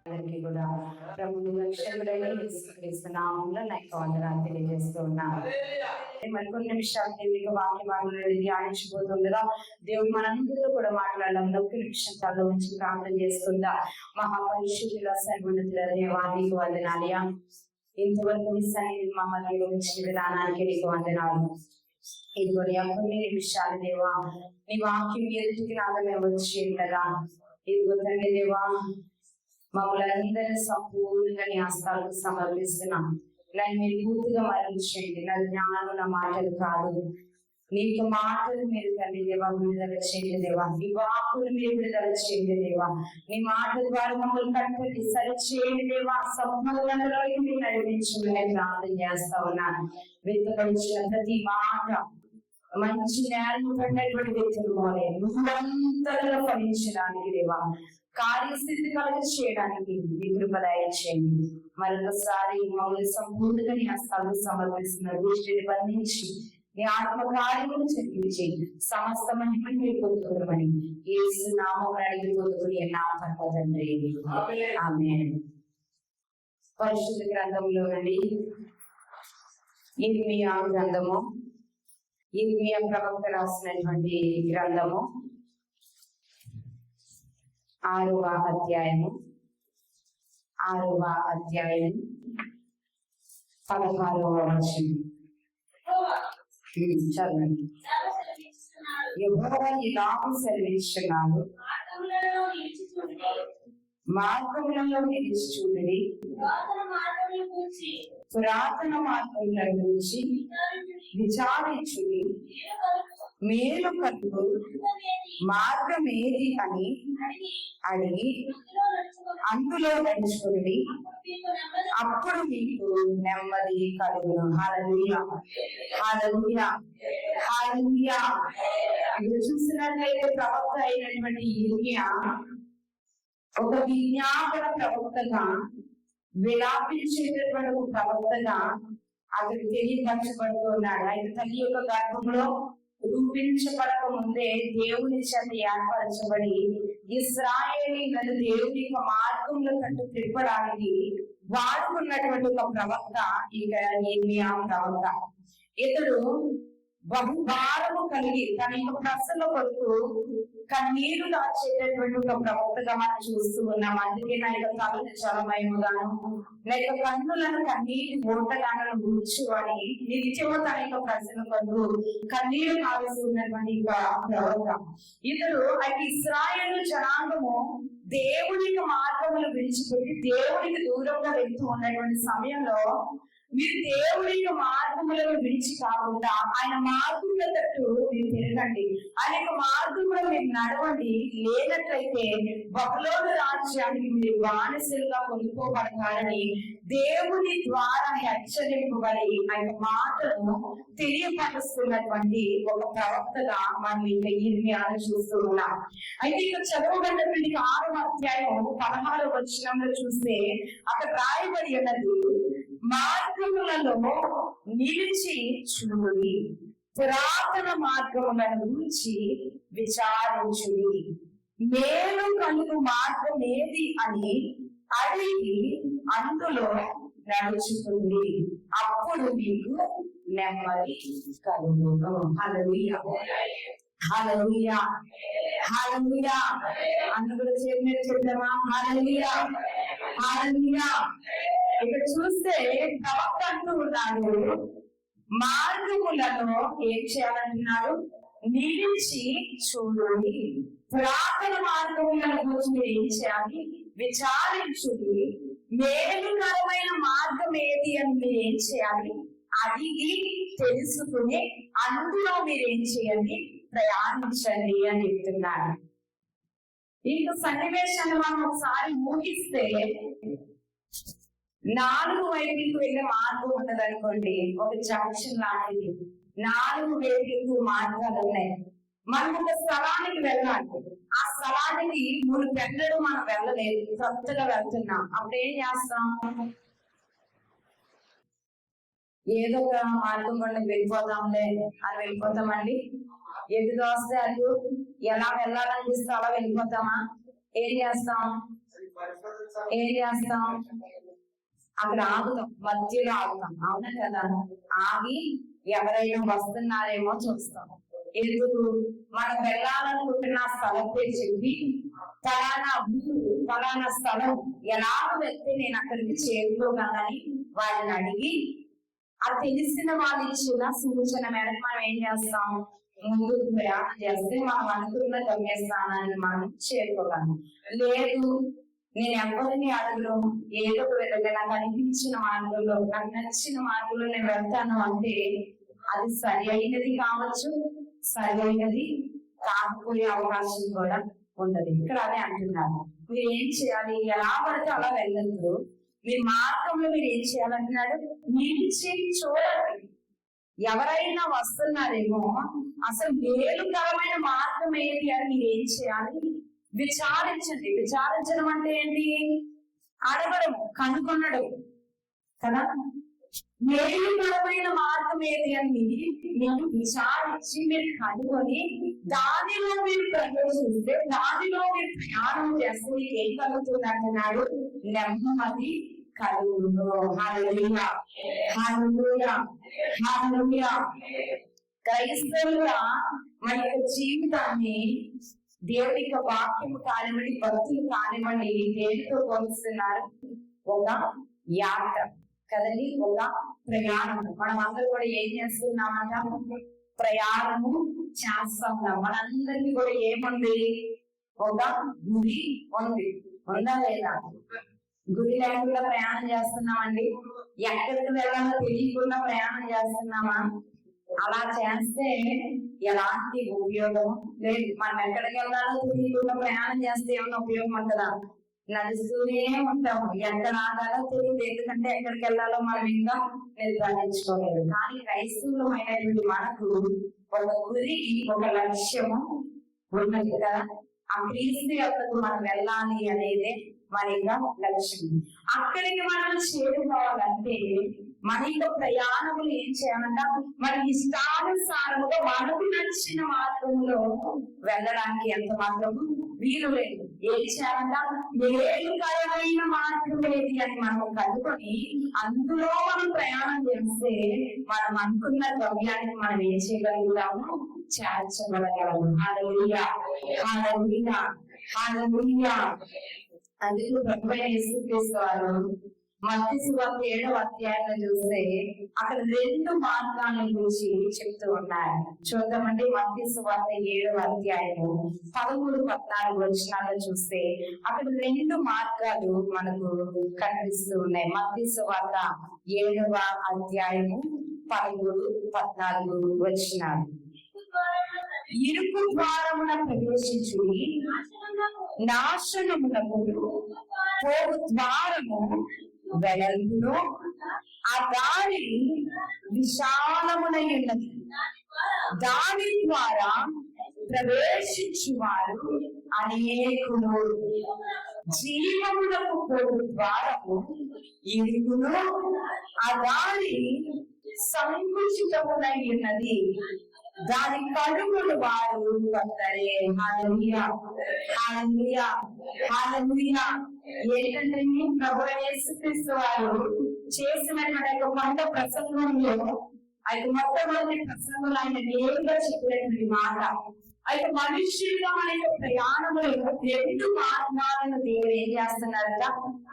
అందరికీ కూడా ప్రభువు రక్షకుడైన యేసుక్రీస్తు నామములో నా వందనాలు తెలియజేస్తూ ఉన్నాను. మరికొన్ని నిమిషాలు దేవుని వాక్యాలను ధ్యానించబోతుండగా దేవుడు మనందరితో కూడా మాట్లాడడం ఒక్క నిమిషం తల నుంచి ప్రార్థన చేసుకుందా. మహాపరిశుద్ధుల సర్వోన్నతుల దేవానికి వందనాలయా, ఇంతవరకు మీ సన్నిధి మమ్మల్ని ఉంచిన విధానానికి నీకు వందనాలు. ఇదిగో కొన్ని నిమిషాలు దేవా నీ వాక్యం ఎదుటికి నాదమే వచ్చి ఉండగా ఇదిగో తండ్రి దేవా మమ్మల్ని అందరినీ సంపూర్ణంగా నీ హస్తాలకు సమర్పిస్తున్నాం. నన్ను మీరు పూర్తిగా మరణించండి. నా జ్ఞానం నా మాటలు కాదు, నీకు మాటలు మీరు తండ్రి దేవా విడుదల చేయండి దేవా. నీ వాక్కులు మీరు విడుదల చేయండి దేవా. నీ మాట ద్వారా మమ్మల్ని కట్టండి, సరి చేయండి దేవా. సంపూర్ణతలోకి మీరు నడిపించమని ప్రార్థన చేస్తా ఉన్నాను. వెతుకలిచిన ప్రతి మాట మంచి నేరం పడినటువంటి వ్యక్తులు మూడంతలుగా ఫలించడానికి దేవా, కార్యస్థితి కలుగ చేయడానికి మీ కృప దయచేయండి. మరొకసారి మమ్మల్ని సంపూర్ణంగా నీ హస్తాలకు సమర్పిస్తున్న దృష్టిని బంధించి నీ ఆత్మ కార్యములు చెప్పించి సమస్త మహిమని మీరు పొందుకోమని యేసు నామమున అడిగి పొందుకుని నామం తండ్రి ఆమేన్. పరిశుద్ధ గ్రంథంలో నుండి ఇర్మియా గ్రంథము, ఇర్మియా ప్రవక్త రాసినటువంటి గ్రంథము 6వ అధ్యాయము 16వ వచనం చదవండి. యెహోవా ఇలాగూ సెలవిస్తున్నాడు, మార్గములలో నిలిచి చూడండి, పురాతన మార్గముల గురించి విచారించుడి, మేలు కలుగు మార్గం ఏది అని అడిగి అందులో నడుచుకుని అప్పుడు మీకు నెమ్మది కలుగును. హల్లెలూయా, హల్లెలూయా, హల్లెలూయా. ఇప్పుడు చూసినట్లయితే ప్రవక్త అయినటువంటి ఇర్మియా ఒక విజ్ఞాపన ప్రవక్తగా, విలాపించేటటువంటి ఒక ప్రవక్తగా అతడు తెలియపరచబడుతున్నాడు. ఆయన తల్లి యొక్క గర్భంలో రూపించబడక ముందే దేవుని చేత ఏర్పరచబడి ఇశ్రాయేలీయులను దేవుని యొక్క మార్గంలో కట్టు తిప్పడానికి వాడుకున్నటువంటి ఒక ప్రవక్త ఇక ఇర్మియా ప్రవక్త. ఇతడు బహుభారము కలిగి తన యొక్క ప్రజల కొరకు కన్నీరు దాచేటటువంటి ఒక ప్రవక్తగా మనం చూస్తూ ఉన్నాం. అందుకే నా యొక్క తలను జలమయముగాను, నా యొక్క కన్నులను కన్నీటి ఓటగాను కూర్చోని నిత్యము తన యొక్క ప్రజల కొరకు కన్నీరు కావలసినటువంటి ప్రవక్త ఇతడు. అయితే ఇశ్రాయేలు జనాంగము దేవునికి మార్గములు విడిచిపెట్టి దేవునికి దూరంగా వెళ్తూ ఉన్నటువంటి సమయంలో మీరు దేవుడి యొక్క మార్గములను విడిచి కాకుండా ఆయన మార్గంలో తట్టు మీరు తిరగండి, ఆయన యొక్క మార్గంలో మీరు నడవండి. లేనట్లయితే బబులోను రాజ్యానికి మీరు బానిసలుగా కొనుక్కోబడతారని దేవుని ద్వారా హెచ్చరింపబడి ఆయన మాటలను తెలియపరుస్తున్నటువంటి ఒక ప్రవక్తగా మనం ఇంకా ఇర్మియాను చూస్తూ ఉన్నాం. అయితే ఇక చదవబడినటువంటి 6వ అధ్యాయం 16వ వచనంలో చూస్తే అక్కడ రాయబడి ఉన్నది, మార్గములలో నిలిచి చూడుడి, పురాతన మార్గములను గురించి విచారించుడి, మేలు కలుగు మార్గం ఏది అని అడిగి అందులో నడుచుకుంది, అప్పుడు మీకు నెమ్మది కలుగును. హల్లెలూయా, హల్లెలూయా, హల్లెలూయా. అందరూ చేతులు చెప్తామా? హల్లెలూయా, హల్లెలూయా. ఇక్కడ చూస్తే ప్రవక్త అంటూ ఉన్నాడు, మార్గములలో ఏం చేయాలంటున్నాడు? నిలిచి చూడండి, పురాతన మార్గములను గురించి మీరు ఏం చేయాలి? విచారించుడి, మేలుకరమైన మార్గం ఏది అని మీరు ఏం చేయాలి? అడిగి తెలుసుకుని అందులో మీరు ఏం చేయండి? ప్రయాణించండి అని చెప్తున్నాడు. ఈ సన్నివేశాన్ని మనం ఒకసారి ఊహిస్తే 4 వైపులకు వెళ్ళే మార్గం ఉన్నది అనుకోండి, ఒక జంక్షన్ లాంటిది. 4 వైపులకు మార్గాలు ఉన్నాయి. మనం ఒక స్థలానికి వెళ్ళాలి, ఆ స్థలానికి 3 పెద్దలు మనం వెళ్ళలేదు, కొత్తగా వెళ్తున్నాం. అప్పుడు ఏం చేస్తాం? ఏదో ఒక మార్గం కూడా వెళ్ళిపోతాంలే అని వెళ్ళిపోతామండి. ఎటు దోస్తే అటు ఎలా వెళ్ళాలనిపిస్తే అలా వెళ్ళిపోతామా? ఏం చేస్తాం? ఏం చేస్తాం? అక్కడ ఆగుతాం, మధ్యలో ఆగుతాం. అవునా కదా? ఆగి ఎవరైనా వస్తున్నారేమో చూస్తాం. ఎందుకు? మనం వెళ్ళాలనుకుంటున్న స్థలం పేరు చెప్పి ఫలానా ఊరు ఫలానా స్థలం ఎలాగ వెళ్తే నేను అక్కడికి చేరుకోగలని వాళ్ళని అడిగి ఆ తెలిసిన వాళ్ళు ఇచ్చిన సూచన మేరకు మనం ఏం చేస్తాం? ముందుకు ప్రయాణం చేస్తే మనం అనుకున్న గమ్యస్థానాన్ని మనం చేరుకోగలం. లేదు, నేను ఎవరిని అడుగులో ఏదో ఒక విధంగా నాకు అనిపించిన మార్గంలో, నాకు నచ్చిన మార్గంలో నేను వెళ్తాను అంటే అది సరి అయినది కావచ్చు, సరి అయినది కాకపోయే అవకాశం కూడా ఉండదు. ఇక్కడ అదే అంటున్నారు. మీరు ఏం చేయాలి? ఎలా పడితే అలా వెళ్ళదు. మీ మార్గంలో మీరు ఏం చేయాలంటున్నాడు? నిలిచి చూడండి. ఎవరైనా వస్తున్నారేమో, అసలు మేలుకరమైన మార్గం ఏంటి అని మీరు ఏం చేయాలి? విచారించండి. విచారించడం అంటే ఏంటి? అడగడం, కనుగొనడం కదా. మేలుకరమైన మార్గం ఏది అని మీరు విచారించి మీరు కనుగొని దానిలో మీరు ప్రవేశిస్తే, దానిలో మీరు ప్రయాణం చేస్తే మీకు ఏం కలుగుతుంది అంటున్నాడు? నెమ్మది కలుగును. హల్లెలూయా, హల్లెలూయా, హల్లెలూయా. క్రైస్తవులుగా మన యొక్క జీవితాన్ని దేవుడి యొక్క వాక్యము కానివ్వండి, భక్తులు కానివ్వండి, దేనితో పోలుస్తున్నారు? ఒక యాత్ర కదండి, ఒక ప్రయాణం. మనం అందరూ కూడా ఏం చేస్తున్నామంట? ప్రయాణము చేస్తా ఉన్నాం. మనందరికీ కూడా ఏముంది? ఒక గురి ఉంది. ఉందా లేదా? గురి లేకుండా ప్రయాణం చేస్తున్నామండి. ఎక్కడికి వెళ్ళాలో తెలియకుండా ప్రయాణం చేస్తున్నామా? అలా చేస్తే ఎలాంటి ఉపయోగం లేదు. మనం ఎక్కడికి వెళ్ళాలో తెలియకుండా ప్రయాణం చేస్తే ఏమన్నా ఉపయోగం ఉంటుందా? నడుస్తూనే ఉంటాము. ఎక్కడ ఆగాలో తెలియదు, ఎందుకంటే ఎక్కడికి వెళ్ళాలో మనం ఇంకా నిర్ధారించుకోలేదు. కానీ క్రైస్తవులమైనటువంటి మనకు ఒక గురి, ఒక లక్ష్యము ఉన్నది కదా. ఆ క్రీస్తు యొక్కకు మనం వెళ్ళాలి అనేది మన యొక్క లక్ష్యం. అక్కడికి మనం చేరుకోవాలంటే మన యొక్క ప్రయాణములు ఏం చేయాలంట? మన ఇష్టానుసారముగా మనకు నచ్చిన మార్గంలో వెళ్ళడానికి ఎంత మాత్రము వీలు లేదు. ఏం చేయాలంట? మేలుకరమైన మార్గం ఏది అని మనం కనుకొని అందులో మనం ప్రయాణం చేస్తే మనం అనుకున్న గమ్యానికి మనం ఏం చేయగలుగుతాము? చేర్చగలగలము. హల్లెలూయా, హల్లెలూయా, హల్లెలూయా. అందుకు ప్రభువైన యేసుక్రీస్తు వారు మత్తయి సువార్త 7వ అధ్యాయంలో చూస్తే అక్కడ 2 మార్గాల గురించి చెప్తూ ఉన్నారు. చూద్దామండి. మత్తయి సువార్త 7వ అధ్యాయము 13-14 వచనాల్లో చూస్తే అక్కడ 2 మార్గాలు మనకు కనిపిస్తూ ఉన్నాయి. మత్తయి సువార్త 7వ అధ్యాయము 13-14 వచనాలు. ఇరుకు ద్వారమున ప్రవేశించుడి, నాశనమునకు పోవు ద్వారము వెడల్పును, ఆ దారి విశాలమునై ఉన్నది, దాని ద్వారా ప్రవేశించువారు అనేకులు. జీవమునకు పోవు ద్వారము ఇరుకును, ఆ దారి సంకుచితమునై ఉన్నది, దాని కడుగులు వారు కొందరే. హల్లెలూయా, హల్లెలూయా, హల్లెలూయా. ఏంటంటే ప్రభువైన యేసుక్రీస్తు వారు చేసినటువంటి కొండ ప్రసంగంలో అయితే మొట్టమొదటి ప్రసంగంలో ఆయన నేరుగా చెప్పినటువంటి మాట, అయితే మనుష్యులుగా మన యొక్క ప్రయాణంలో 2 మార్గాలను దేవుడు ఏం చేస్తున్నాడట?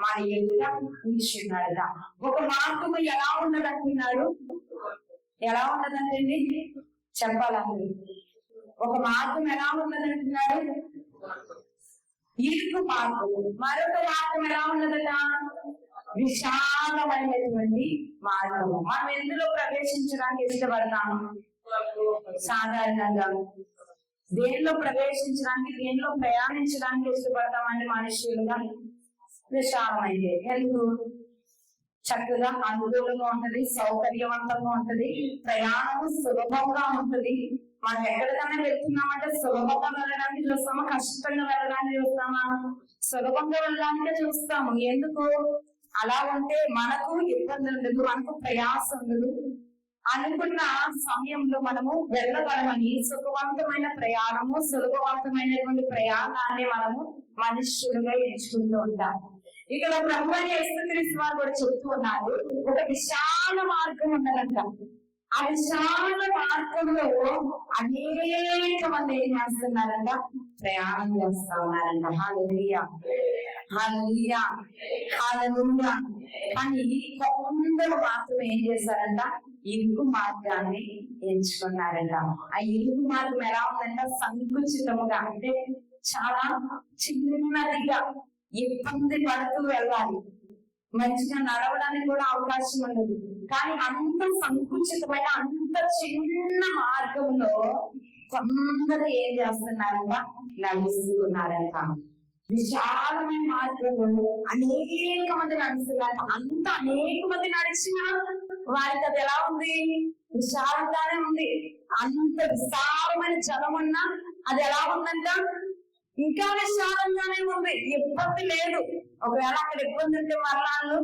మన ఎదుట ఉంచున్నాడట. ఒక మార్గము ఎలా ఉన్నదంటున్నాడు? ఎలా ఉన్నదంటండి? చెప్పాలండి. ఒక మార్గం ఎలా ఉన్నదంటున్నాడు? ఇరుకు మార్గం. మరొక మార్గం ఎలా ఉన్నదట? విశాలమైనటువంటి మార్గము. మనం ఎందులో ప్రవేశించడానికి ఇష్టపడతాము? సాధారణంగా దేనిలో ప్రవేశించడానికి, దేనిలో ప్రయాణించడానికి ఇష్టపడతామండి మనుషులుగా? విశాలమైనది. ఎందుకు? చక్కగా అనుకూలంగా ఉంటది, సౌకర్యవంతంగా ఉంటది, ప్రయాణము సులభంగా ఉంటది. మనం ఎక్కడికైనా వెళ్తున్నామంటే సులభంగా వెళ్ళడానికి చూస్తామా, కష్టంగా వెళ్ళడానికి చూస్తామా? సులభంగా వెళ్ళడానికే చూస్తాము. ఎందుకు? అలా ఉంటే మనకు ఇబ్బంది ఉండదు, మనకు ప్రయాసం ఉండదు. అనుకున్న సమయంలో మనము వెళ్ళగలమని సుఖవంతమైన ప్రయాణము, సులభవంతమైనటువంటి ప్రయాణాన్ని మనము మనుష్యులుగా ఎంచుకుంటూ ఉంటాము. ఇక్కడ ప్రభువైన యేసుక్రీస్తు వారు కూడా చెప్తూ ఉన్నారు, ఒక విశాల మార్గం ఉన్నదంట. ఆ విశాల మార్గంలో అనేక మంది ఏం చేస్తున్నారంట, ప్రయాణం చేస్తా ఉన్నారంట. హల్లెలూయా, హల్లెలూయా, హల్లెలూయా. కానీ కొందరు మాత్రం ఏం చేశారంట, ఇరుకు మార్గాన్ని ఎంచుకున్నారంట. ఆ ఇరుకు మార్గం ఎలా ఉందంట, సంకుచితముగా, అంటే చాలా చిన్నదిగా, ఇబ్బంది పడుతూ వెళ్ళాలి, మంచిగా నడవడానికి కూడా అవకాశం ఉండదు. కానీ అంత సంకుచితమైన అంత చిన్న మార్గంలో కొందరు ఏం చేస్తున్నారంట, నడుస్తున్నారంట. విశాలమైన మార్గంలో అనేక మంది నడుస్తున్నారు. అంత అనేక మంది నడిచిన వారికి అది ఎలా ఉంది, విశాలంగానే ఉంది. అంత విశాలమైన జలం ఉన్నా అది ఎలా ఉందంట, ఇంకా విశాలంగానే ఉంది, ఇబ్బంది లేదు. ఒకవేళ అక్కడ ఇబ్బంది ఉంటే మరణాలు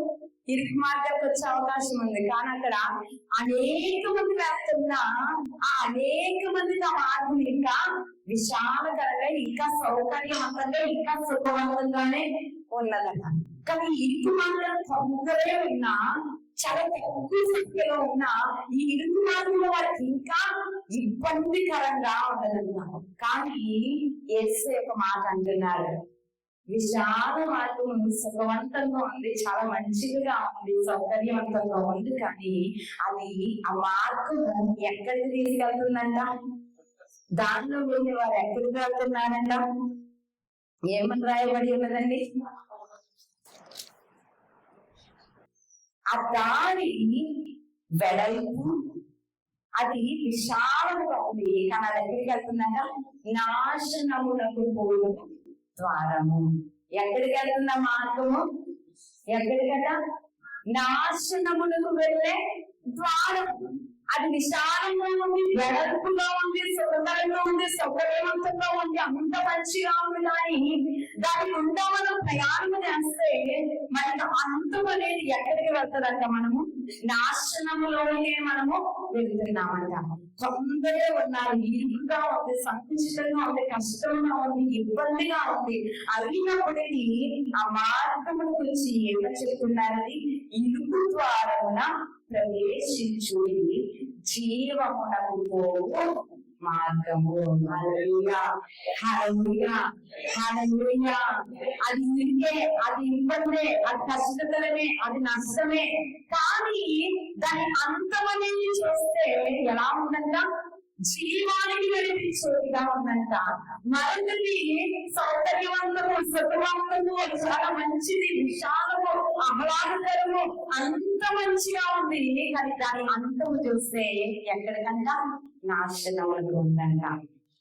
ఇరుకు మార్గానికి వచ్చే అవకాశం ఉంది. కానీ అక్కడ అనేక మంది వేస్తున్నా ఆ అనేక మందికి ఆ మార్గం ఇంకా విశాలకరంగా, ఇంకా సౌకర్యవంతంగా, ఇంకా సుఖవంతంగానే ఉన్నదట. కానీ ఇరుకు మార్గం కొందరే ఉన్నా, చాలా తక్కువ సంఖ్యలో ఉన్న ఈ ఇరుకు మార్గంలో వారికి ఇంకా ఇబ్బందికరంగా ఉండదన్నారు. కానీ యేసు ఒక మాట అంటున్నారు, విశాల మార్గం సుఖవంతంగా ఉంది, చాలా మంచిగా ఉంది, సౌకర్యవంతంగా ఉంది. కానీ అది ఆ మార్గం ఎక్కడికి తీసుకెళ్తుందంట, దానిలో వెళ్ళి వారు ఎక్కడికి వెళ్తున్నారంట, ఏమని రాయబడి ఉన్నదండి, ఆ దారి వెడల్పు అది విశాలంగా ఉంది, కానీ అది ఎక్కడికి వెళ్తుందంట, నాశనమునకు పోవు ద్వారము. ఎక్కడికి వెళ్తున్న మార్గము, ఎక్కడికట, నాశనమునకు వెళ్ళే ద్వారం. అది విశాలంగా ఉంది, వెడల్పుగా ఉంది, సుఖకరంగా ఉంది, సౌకర్యవంతంగా ఉంది, అంత మంచిగా ఉంది. కానీ దాని గుండా మనం ప్రయాణం చేస్తే మనకు అంతం అనేది ఎక్కడికి వెళ్తుందంట, మనము నాశనములోనే మనము వెళ్తున్నామంట. కొందరే ఉన్నారు, ఇరుకుగా ఉంది, సంకుచితంగా ఉంది, కష్టంగా ఉంది, ఇబ్బందిగా ఉంది. అయినప్పటికీ ఆ మార్గముల గురించి ఏమో చెప్తున్నారని, ఇరుకు ద్వారమున ప్రవేశించుడి జీవమునకు పోవు మార్గము. హల్లెలూయా, హల్లెలూయా, హల్లెలూయా. అది ఇరుకే, అది ఇబ్బందే, అది కష్టతరమే, అది నష్టమే. కానీ దాని అంతమనేది చూస్తే ఎలా ఉందంట, జీవానికి నడిపించేదిగా ఉందంట. మరొకటి సౌకర్యవంతము, సుఖవంతము, చాలా మంచిది, విశాలము, ఆహ్లాదకరము, అంత మంచిగా ఉంది. కానీ దాని అంతము చూస్తే ఎక్కడికంట, నాశనములకు ఉందంట.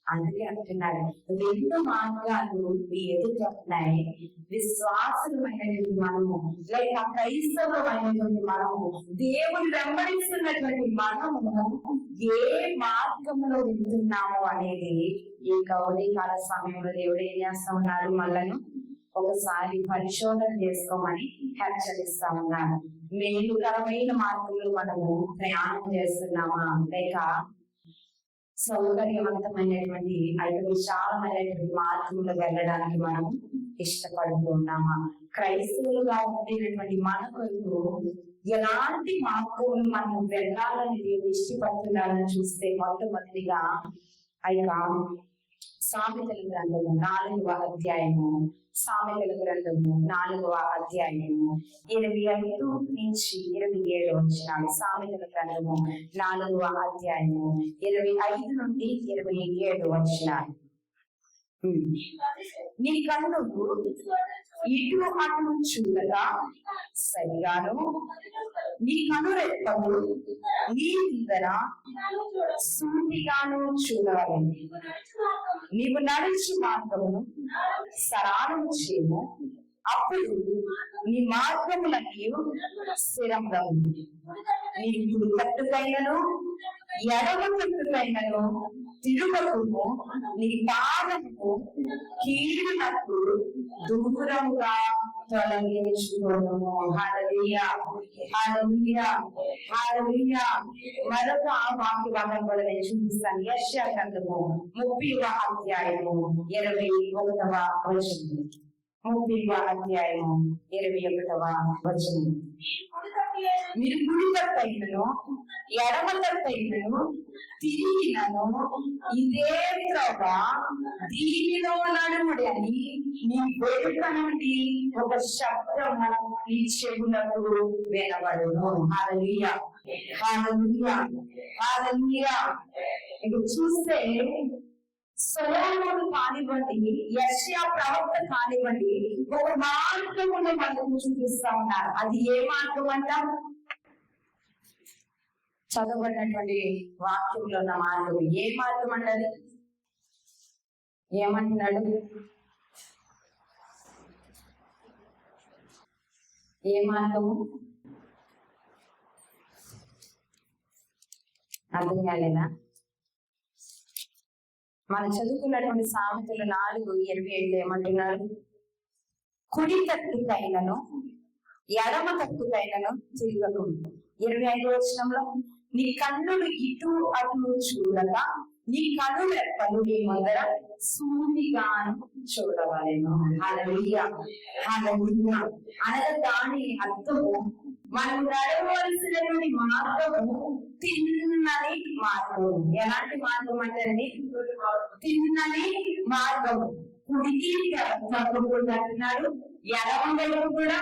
అందుకే అంటున్నాడు, రెండు మార్గాలు మీ ఎదుగుతున్నాయి. విశ్వాసమైనటువంటి మనము, లేక క్రైస్తవమైనటువంటి మనము, దేవుని వెంబడిస్తున్నటువంటి మనము ఏ మార్గంలో వెళ్తున్నాము అనేది ఈ గౌరీ కాల సమయంలో దేవుడు ఏం చేస్తా ఉన్నారు, మనలను ఒకసారి పరిశోధన చేసుకోమని హెచ్చరిస్తా ఉన్నారు. మేలుకరమైన మార్గంలో మనము ప్రయాణం చేస్తున్నామా, లేక సౌకర్యవంతమైనటువంటి అయితే విశాలమైనటువంటి మార్గంలో వెళ్ళడానికి మనం ఇష్టపడుతూ ఉన్నామా? క్రైస్తవులుగా ఉండేటటువంటి మనకు ఎలాంటి మార్గంలో మనం వెళ్ళాలని దేవుడు ఇష్టపడుతున్నారని చూస్తే, మొట్టమొదటిగా అయినా సామెతల గ్రంథము 4వ అధ్యాయము, సామెతల గ్రంథము 4వ అధ్యాయము 25 నుంచి 27 వచనాలు. సామెతల గ్రంథము 4వ అధ్యాయము 25 నుండి 27 వచనాలు. నీ కన్నులు ఇటు అటు చూడగా సరిగాను, నీ కనురెప్పలు నీ దగ్గర సూటిగాను చూడాలి. నీవు నడుచు మార్గమును సరాలము చేయము, అప్పుడు నీ మార్గములన్నీ స్థిరంగా ఉంది. నీ కుడి కట్టుకైనను ఎడమ కట్టుకైనను తిరుగకుము, నీ పాదము కీడునకు దూరముగా తొలగించుకోను. హల్లెలూయా, హల్లెలూయా, హల్లెలూయా. మరొక వాక్య భాగం కూడా నేను చూపిస్తాను. యెషయా గ్రంథము 30వ అధ్యాయము 21వ వచనం. 30వ అధ్యాయము 21వ వచనం. మీరు కుడి తప్పైనను ఎడమ తప్పైనను తిరిగినను ఇదే త్రోవ దీనిలో నడుముడి అని నీ వెనుక నుండి ఒక శబ్దము నీ చెవులకు వినబడును. హల్లెలూయా, హల్లెలూయా, హల్లెలూయా. ఇప్పుడు చూస్తే సొలొమోను కానివ్వండి, యెషయా ప్రవక్త కానివ్వండి, ఒక మార్గమును మనకు చూపిస్తా ఉన్నారు. అది ఏ మార్గం అంట? చదవబడినటువంటి వాక్యంలో ఉన్న మార్గం ఏ మార్గం అంటది? ఏమంటున్నాడు? ఏ మార్గము? అర్థం కాలేదా? మనం చదువుకున్నటువంటి సామెతలు 4:27 ఏమంటున్నారు? కుడి తట్టుకైనను ఎడమ తట్టుకైనను తిరగకు. 25వ వచనంలో నీ కన్నులు ఇటు అటు చూడక నీ కన్నుల రెప్పలు నీ ముందర సూటిగాను చూడవలెను. హల్లెలూయా, హల్లెలూయా. అనగా దాని అర్థము మనం నడవలసినటువంటి మార్గము తిన్నని మార్గం. ఎలాంటి మార్గం అంటే తిన్నని మార్గము. కుడికి తగ్గకూడదు అంటున్నాడు, ఎడమ వైపు కూడా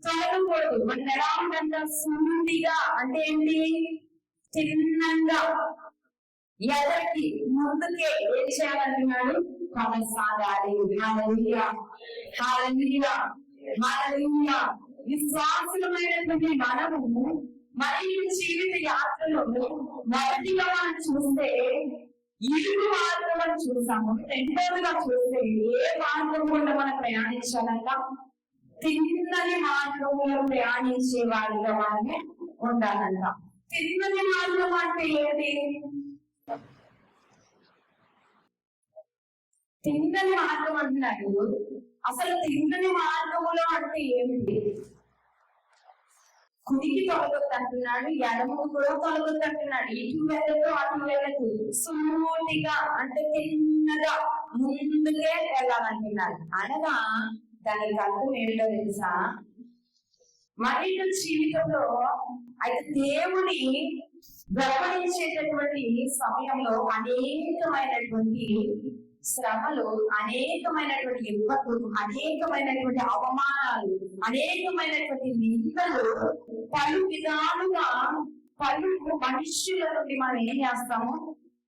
తొలగకూడదు. మన ఎలా ఉందంట? సూటిగా అంటే ఏంటి? తిన్నంగా ఎదరికి ముందుకే ఏం చేయాలంటున్నాడు? కొనసాగాలి. హల్లెలూయా, హల్లెలూయా, హల్లెలూయా. విశ్వాసులమైనటువంటి మనము మరియు జీవిత యాత్రలో మొదటిగా మనం చూస్తే ఇరుకు మార్గం అని చూసాము. రెండవదిగా చూస్తే ఏ మార్గం కూడా మనం ప్రయాణించాలంట? తిన్నని మార్గంలో ప్రయాణించే వారిగా మనమే ఉండాలంట. తిన్నని మార్గం అంటే ఏంటి? తిన్నని మార్గం అంటున్నాడు. అసలు తిన్నని మార్గములో అంటే ఏమిటి? కుడికి తొలగొద్దు అంటున్నాడు, ఎడమకు కూడా తొలగొద్దు అంటున్నాడు. ఇటు వెళ్ళదు అటు వెళ్ళదు, సూటిగా అంటే తిన్నగా ముందుకే వెళ్ళాలంటున్నాడు. అనగా దానికి అర్థం ఏంటో తెలుసా? మరి జీవితంలో అయితే దేవుని గమనించేటటువంటి సమయంలో అనేకమైనటువంటి శ్రమలు, అనేకమైనటువంటి ఇబ్బందులు, అనేకమైనటువంటి అవమానాలు, అనేకమైనటువంటి నిందలు, పలు విధాలుగా పలు మనుష్యుల నుండి మనం ఏం చేస్తాము?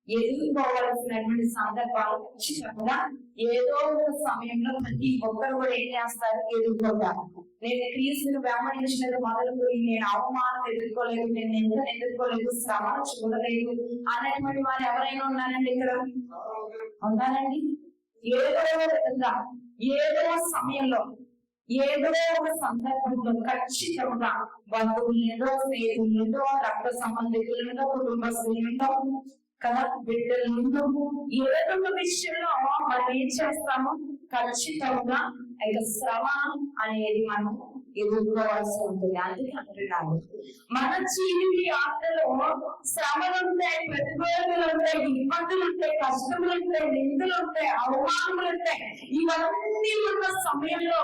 ఎదుర్కోవాల్సినటువంటి సందర్భాలు ఖచ్చితంగా ఏదో ఒక సమయంలో ప్రతి ఒక్కరు కూడా ఏం చేస్తారు? ఎదుర్కొంటారు. నేను క్రీస్తుని వెంబడించినది మొదలుకొని నేను అవమానం ఎదుర్కోలేదు, నేను నిందను ఎదుర్కోలేదు, శ్రమను చూడలేదు అనేటువంటి వారు ఎవరైనా ఉన్నారండి ఇక్కడ? ఉన్నారండి. ఏదో సమయంలో ఏదో ఒక సందర్భంలో ఖచ్చితంగా బంధువులతో, స్నేహితులతో, రక్త సంబంధికులతో, కుటుంబస్తులతో కదా, బిడ్డలు ఏదో ఒక విషయంలో మనం ఏం చేస్తాము? ఖచ్చితంగా శ్రమ అనేది మనం ఎదుర్కోవాల్సి ఉంటుంది. అందుకే అంటున్నాను, మన జీవిత యాత్రలో శ్రమలు ఉంటాయి, ప్రతికూలతలు ఉంటాయి, ఇబ్బందులు ఉంటాయి, కష్టములు ఉంటాయి, నిందలు ఉంటాయి, అవమానములు ఉంటాయి. ఇవన్నీ ఉన్న సమయంలో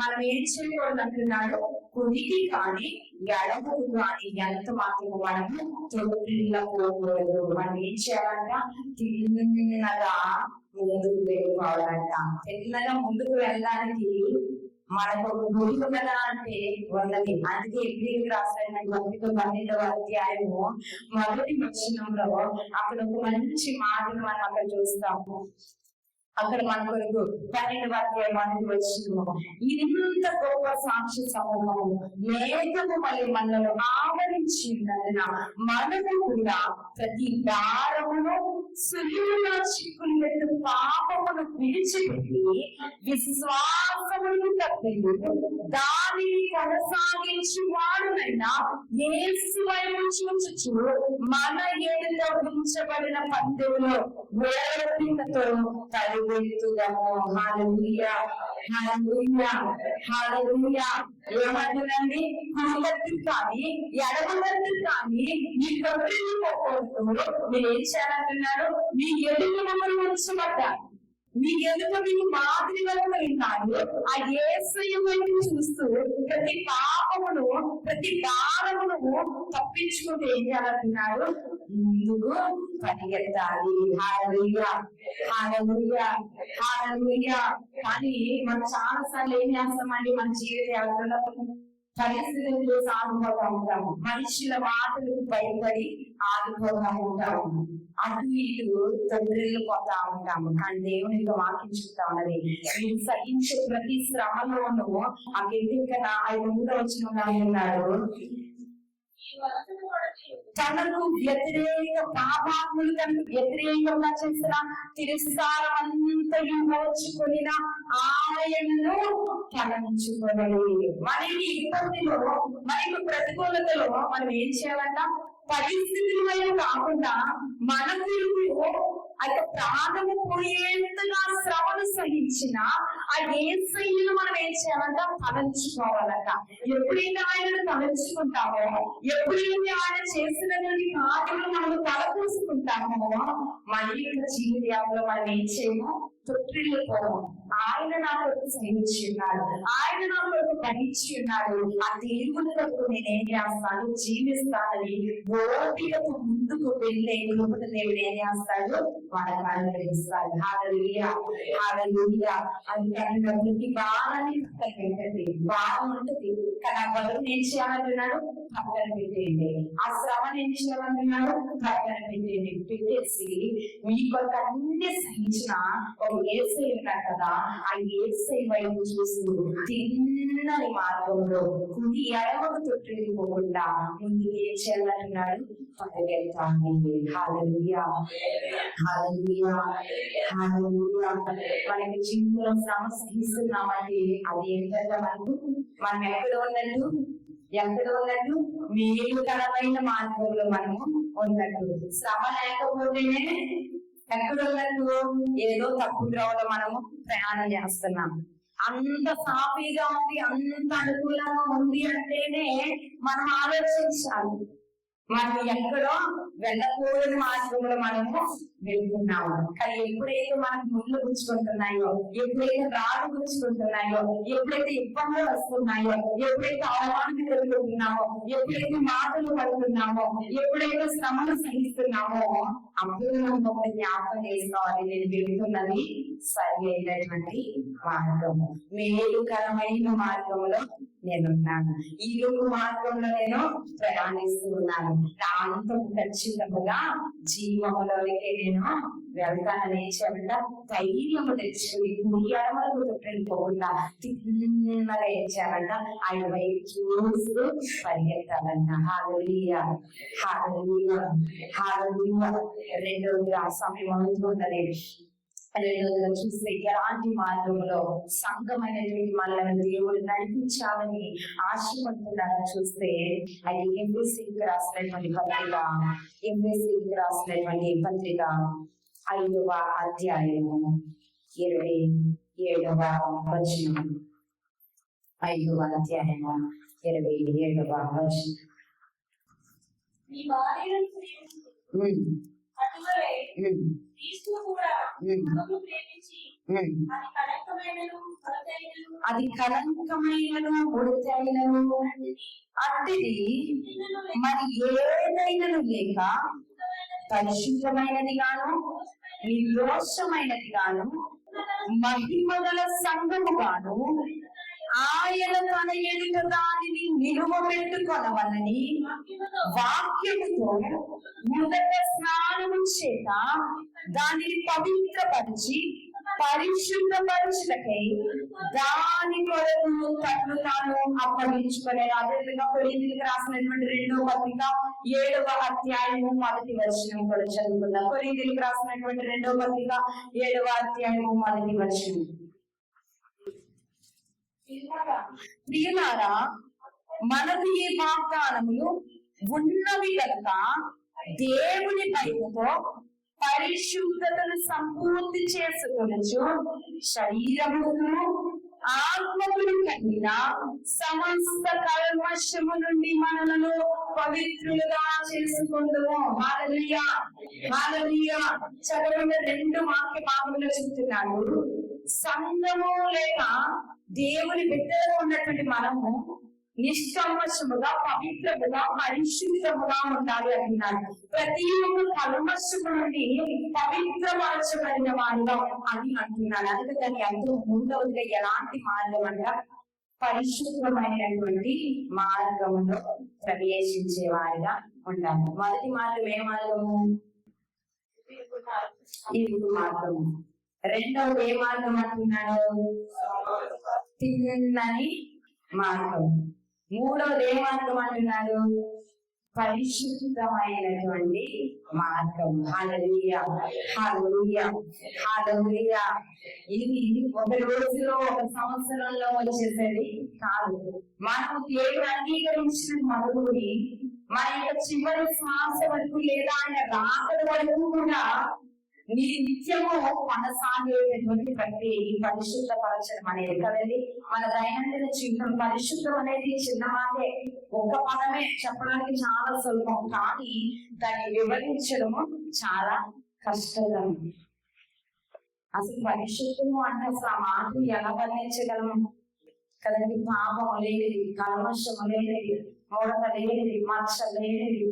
మనం ఏం చేయకూడదు అంటున్నాడు? కుడికి కానీ ఎడమకు కానీ ఎంత మాత్రం మనము తొలగిల్లకూడదు. మనం ఏం చేయాలంట? తిన్నగా ముందుకు వెళ్ళిపోవాలంట. తిన్నగా ముందుకు వెళ్ళడానికి మనకు ఒక గురి ఉన్నదా అంటే ఉన్నది. అందుకే ఎబ్రీయులకు రాసిన 12వ అధ్యాయము 1వ వచనంలో అక్కడ ఒక మంచి మాటను మనం అక్కడ చూస్తాము. అక్కడ మన కొరకు 12వ అధ్యాయం 1వ వచనము, ఇంత గొప్ప సాక్షి సమూహము మేఘము వలె మనలను ఆవరించినందున మనము కూడా ప్రతి భారమును సులువుగా చిక్కులు పాపమును విడిచిపెట్టి విశ్వాసమును తప్పి దానిని కొనసాగించి వాడునైనా యేసు వైపు చూచుచు మన ఎదుట ఉంచబడిన పందెములో వేరతో తరువెత్తుదము. హల్లెలూయా, హల్లెలూయా, హల్లెలూయా. ఏమంటున్నాండి? కుడివైపు కానీ ఎడమవైపు కానీ నీ కబుర్లు పోకూడదు. మీరు ఏం చేయాలంటున్నారు? మీ ఎదుట మమ్మల్ని ఉంచబడ్డారు. మీ ఎదుట మీకు మాదిరిగా ఉన్నారు. ఆ యేసయ్య వైపు చూస్తూ ప్రతి పాపమును ప్రతి భారమును తప్పించుకుంటూ ఏం చేయాలంటున్నాడు? ముందుకు పరిగెత్తాలి. హల్లెలూయా, హల్లెలూయా, హల్లెలూయా. కానీ మనం చాలా సార్లు ఏం చేస్తామండి? మన జీవితాలలో పరిస్థితులు సాగిపోతా ఉంటాము, మనుషుల మాటలకు భయపడి ఆగిపోతా ఉంటాము, అటు ఇటు తొందరపోతా ఉంటాము. కానీ దేవుని యొక్క వాక్యం చెప్తా ఉన్నది, మీరు సహించే ప్రతి శ్రమలోనూ ఆ గెలిక 5 వచ్చిన ఉన్నాడు, తనకు వ్యతిరేక పాపాత్ములు తనకు వ్యతిరేకంగా చేసిన తిరస్కారం అంతయు మోచుకొనిన ఆయనను తలంచుకొనలి. మనకి ఇబ్బందిలో మనకి ప్రతికూలతలో మనం ఏం చేయాలంట? పరిస్థితుల వైపు కాకుండా మన గురువు అయితే ప్రాణము పోయేంతగా శ్రమను సహించిన ఆ యేసయ్యను మనం ఏం చేయాలంట? తలంచుకోవాలంట. ఎప్పుడైతే ఆయనను తలంచుకుంటామో, ఎప్పుడైతే ఆయన చేసినటువంటి కార్యములు మనము తలపోసుకుంటామో, మన యొక్క జీవితంలో మనం ఏం చేయము? తొట్టిల్లిపోము. ఆయన నా కొరకు సహించి ఉన్నాడు, ఆయన నా కొరకు భరించి ఉన్నాడు. ఆ దేవుని కొరకు నేనేం చేస్తాను? జీవిస్తానని ఓపికతో ముందుకు వెళ్ళే కృపను దేవుడు ఏం చేస్తాడు? మనకు అనుగ్రహిస్తాడు. హల్లెలూయా, హల్లెలూయా. అందుకని ప్రతి భారాన్ని పక్కన పెట్టండి. భారం ఉంటుంది కానీ ఆ బరువు ఏం చేయాలంటున్నాడు? పక్కన పెట్టేయండి. ఆ శ్రమను ఏం చేయాలంటున్నాడు? పక్కన పెట్టేయండి. పెట్టేసి మీ కొరకు అన్ని సహించిన ఒక యేసయ్య ఉన్నాడు కదా, ఆ యేసయ్య వైపు చూస్తూ తిన్నని మార్గంలో కుడి ఎడమకు తొట్టిపోకుండా ముందుకు ఏం చేయాలంటున్నాడు? పరిగెత్తాలి. హల్లెలూయా, హల్లెలూయా, హల్లెలూయా. మనకి జీవితంలో శ్రమ సహిస్తున్నామంటే అది ఏంటంటే మనం ఎక్కడ ఉన్నట్టు మేలుకరమైన మార్గంలో మనము ఉన్నట్టు. శ్రమ లేకపోతేనే ఎక్కడ ఉన్నట్టు? ఏదో తప్పు ద్రోవలో మనము ప్రయాణం చేస్తున్నాం. అంత సాఫీగా ఉంది, అంత అనుకూలంగా ఉంది అంటేనే మనం ఆలోచించాలి. మనం ఎక్కడో వెళ్ళకూడని మార్గంలో మనము వెళ్తున్నాము. కానీ ఎప్పుడైతే మనకు ముళ్ళు గుచ్చుకుంటున్నాయో, ఎప్పుడైతే రాళ్ళు గుచ్చుకుంటున్నాయో, ఎప్పుడైతే ఇబ్బందులు వస్తున్నాయో, ఎప్పుడైతే అవమానం కలుగుతున్నామో, ఎప్పుడైతే మాటలు పడుతున్నామో, ఎప్పుడైతే శ్రమను సహిస్తున్నామో, అప్పుడు మనం ఒక జ్ఞాపకం చేసుకోవాలి, నేను వెళ్తున్నది సరి అయినటువంటి మార్గము, మేలుకరమైన మార్గంలో నేనున్నాను, ఈ యొక్క మార్గంలో నేను ప్రయాణిస్తూ ఉన్నాను. దాంతో ఖచ్చితంగా జీవంలోనికి నేను వెళ్తానని చెప్పకుండా ధైర్యము తెచ్చుకుని కుడియడమలకు తొట్టిపోకుండా తిన్నగా ఏం చేయాలంట? ఆయన వైపు చూస్తూ పరిగెత్తాలంట. హల్లెలూయా, హల్లెలూయా, హల్లెలూయా. రెండోది ఆ సమయం అవుతున్నది. రెండోదిగా చూస్తే ఎలాంటి మార్గంలో సంఘమైనటువంటి మనల్ని దేవుడు నడిపించాలని ఆశపడుతున్నారని చూస్తే అది ఎంబీసీకి రాసినటువంటి పత్రిక 5వ అధ్యాయము 27వ వచనం. 5వ అధ్యాయము 27వ వచనం. అది కళంకమైనను ముడతైనను అట్టిది మరి ఏదైనను లేక పరిశుద్ధమైనది గాను నిర్దోషమైనది గాను మహిమగల సంఘము గాను ఆయన తన ఎదుట దానిని నిలువబెట్టుకొనవలని వాక్యముతో మొదట స్నానము చేత దానిని పవిత్రపరిచి పరిశుద్ధపరచుటకై దాని కొరకు తను తాను అప్పగించుకునే. అదేవిధంగా కొరింథీయులకు రాసినటువంటి 2వ పత్రిక 7వ అధ్యాయము 1వ వచనం కూడా చదువుకుందాం. కొరింథీయులకు రాసినటువంటి 2వ పత్రిక 7వ అధ్యాయము 1వ వచనం. ప్రియులారా, మనకు ఈ వాగ్దానములు ఉన్నవి కనుక దేవుని భయముతో పరిశుద్ధతను సంపూర్తి చేసుకొనుచు శరీరమును ఆత్మకును కలిగిన సమస్త కర్మ కల్మషము నుండి మనలను పవిత్రులుగా చేసుకుందుము. హల్లెలూయా, హల్లెలూయా. చదవండి, 2 వాక్య భాగంలో చెప్తున్నాడు. సంఘము లేక దేవుని బిడ్డలో ఉన్నటువంటి మనము నిష్కల్మషముగా, పవిత్రముగా, పరిశుద్ధముగా ఉండాలి అంటున్నాడు. ప్రతి ఒక్క కల్మషము నుండి పవిత్రపరచబడిన వారిగా అని అంటున్నాడు. అందుకని అందులో 3వదిగా ఎలాంటి మార్గం అంట? పరిశుద్ధమైనటువంటి మార్గంలో ప్రవేశించే వారిగా ఉండాలి. మొదటి మార్గం ఏ మార్గము? ఇరుకు మార్గము. 2వది ఏ మార్గం అంటున్నాడు? తిన్నని మార్గం. 3వది ఏ మార్గం అంటున్నాడు? పరిశుద్ధమైనటువంటి మార్గం. హల్లెలూయా, హల్లెలూయా, హల్లెలూయా. ఇది ఒక రోజులో, ఒక సంవత్సరంలో వచ్చేసేది కాదు. మనం దేవుడు అంగీకరించిన మరుగుడి మన యొక్క చివరి శ్వాస వరకు లేదా ఆయన రాకడ వరకు కూడా నిత్యము కొనసాగేటటువంటి ప్రక్రియ ఈ పరిశుద్ధపరచడం అనేది కదండి. మన దైనందిన జీవితం పరిశుద్ధం అనేది చిన్న మాటే, ఒక్క పదమే చెప్పడానికి చాలా సులభం, కానీ దాన్ని వివరించడము చాలా కష్టం. అసలు పరిశుద్ధము అంటే అసలు ఆ మాటలు ఎలా వర్ణించగలము కదండి. పాపం లేనిది, కల్మషము లేనిది, ముడత లేనిది, మచ్చ లేనిది,